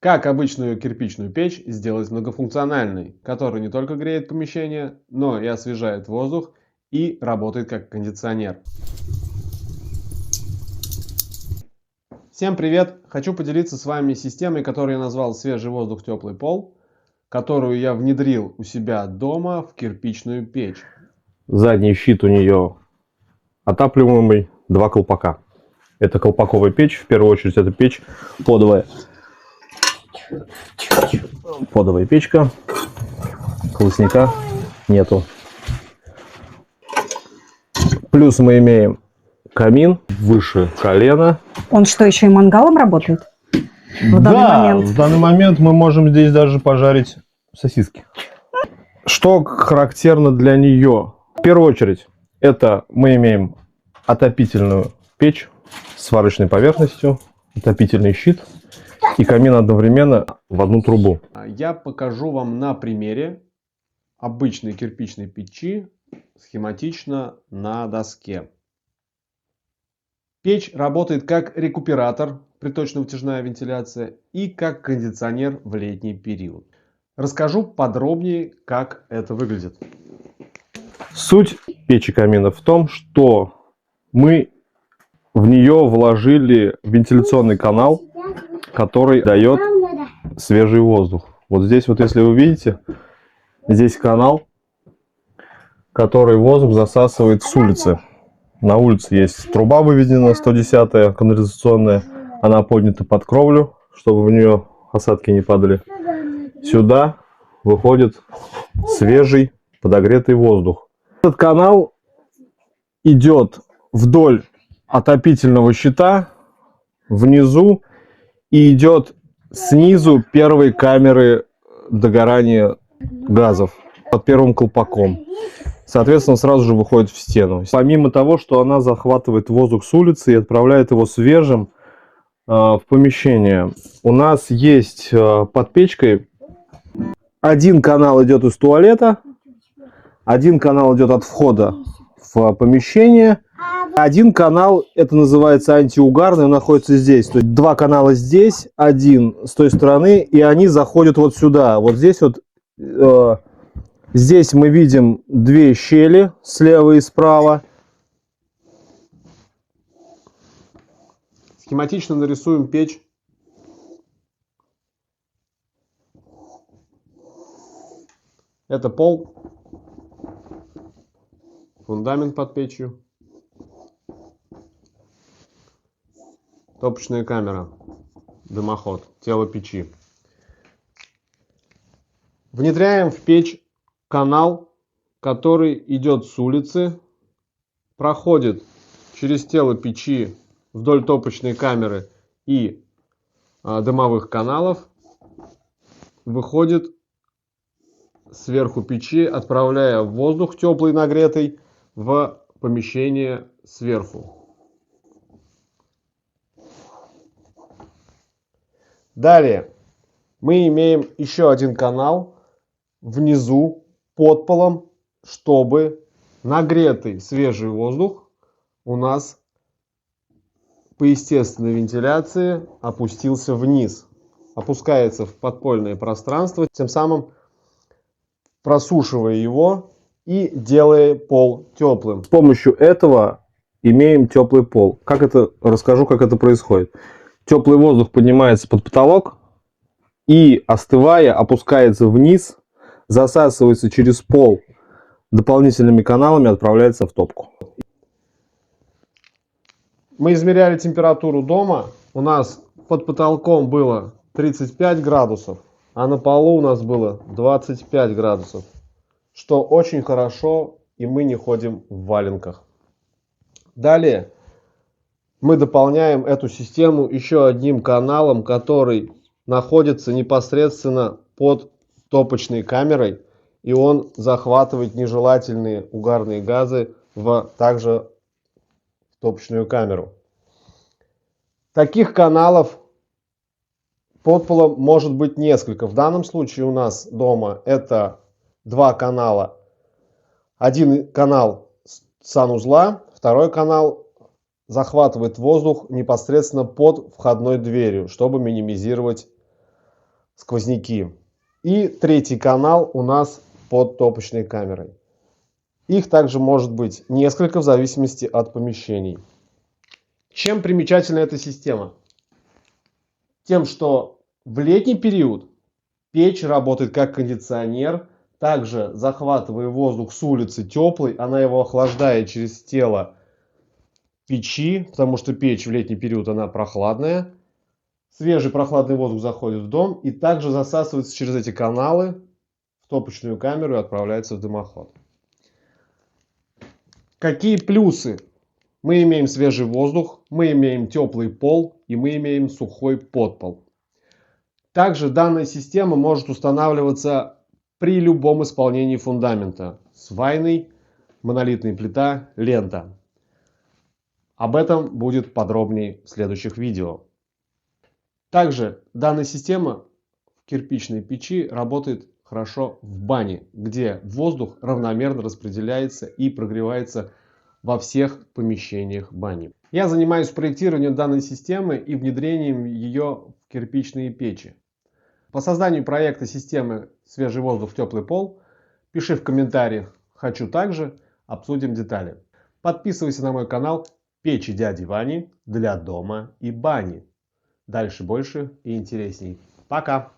Как обычную кирпичную печь сделать многофункциональной, которая не только греет помещение, но и освежает воздух и работает как кондиционер. Всем привет! Хочу поделиться с вами системой, которую я назвал «Свежий воздух, теплый пол», которую я внедрил у себя дома в кирпичную печь. Задний щит у нее отапливаемый, 2 колпака. Это колпаковая печь, в первую очередь это печь подовая. Подовая печка, колосника нету. Плюс мы имеем камин выше колена. Он что, еще и мангалом работает? В данный момент мы можем здесь даже пожарить сосиски. Что характерно для нее? В первую очередь, это мы имеем отопительную печь с сварочной поверхностью, отопительный щит и камин одновременно в одну трубу. Я покажу вам на примере обычной кирпичной печи, схематично на доске. Печь работает как рекуператор, приточно-вытяжная вентиляция, и как кондиционер в летний период. Расскажу подробнее, как это выглядит. Суть печи камина в том, что мы в нее вложили вентиляционный канал, который дает свежий воздух. Вот здесь вот, если вы видите, здесь канал, который воздух засасывает с улицы. На улице есть труба выведена 110-я канализационная, она поднята под кровлю, чтобы в нее осадки не падали. Сюда выходит свежий подогретый воздух. Этот канал идет вдоль отопительного щита, внизу, и идет снизу первой камеры догорания газов под первым колпаком. Соответственно, сразу же выходит в стену. Помимо того, что она захватывает воздух с улицы и отправляет его свежим в помещение, у нас есть под печкой один канал идет из туалета, один канал идет от входа в помещение, один канал, это называется антиугарный, он находится здесь. То есть 2 канала здесь, один с той стороны, и они заходят вот сюда. Вот здесь вот, здесь мы видим 2 щели слева и справа. Схематично нарисуем печь. Это пол, фундамент под печью, топочная камера, дымоход, тело печи. Внедряем в печь канал, который идет с улицы, проходит через тело печи вдоль топочной камеры и дымовых каналов, выходит сверху печи, отправляя воздух теплый, нагретый, в помещение сверху. Далее мы имеем еще один канал внизу под полом, чтобы нагретый свежий воздух у нас по естественной вентиляции опустился вниз, опускается в подпольное пространство, тем самым просушивая его и делая пол теплым. С помощью этого имеем теплый пол. Расскажу, как это происходит. Теплый воздух поднимается под потолок и, остывая, опускается вниз, засасывается через пол дополнительными каналами, отправляется в топку. Мы измеряли температуру дома. У нас под потолком было 35 градусов, а на полу у нас было 25 градусов, что очень хорошо, и мы не ходим в валенках. Далее мы дополняем эту систему еще одним каналом, который находится непосредственно под топочной камерой, и он захватывает нежелательные угарные газы также в топочную камеру. Таких каналов под полом может быть несколько. В данном случае у нас дома это 2 канала. Один канал санузла, второй канал захватывает воздух непосредственно под входной дверью, чтобы минимизировать сквозняки. И третий канал у нас под топочной камерой. Их также может быть несколько в зависимости от помещений. Чем примечательна эта система? Тем, что в летний период печь работает как кондиционер, также захватывая воздух с улицы теплый, она его охлаждает через тело печи, потому что печь в летний период она прохладная. Свежий прохладный воздух заходит в дом и также засасывается через эти каналы в топочную камеру и отправляется в дымоход. Какие плюсы? Мы имеем свежий воздух, мы имеем теплый пол и мы имеем сухой подпол. Также данная система может устанавливаться при любом исполнении фундамента. Свайный, монолитная плита, лента. Об этом будет подробнее в следующих видео. Также данная система в кирпичной печи работает хорошо в бане, где воздух равномерно распределяется и прогревается во всех помещениях бани. Я занимаюсь проектированием данной системы и внедрением ее в кирпичные печи. По созданию проекта системы «Свежий воздух в теплый пол» пиши в комментариях «Хочу также», обсудим детали. Подписывайся на мой канал «Печи дяди Вани для дома и бани». Дальше больше и интересней. Пока!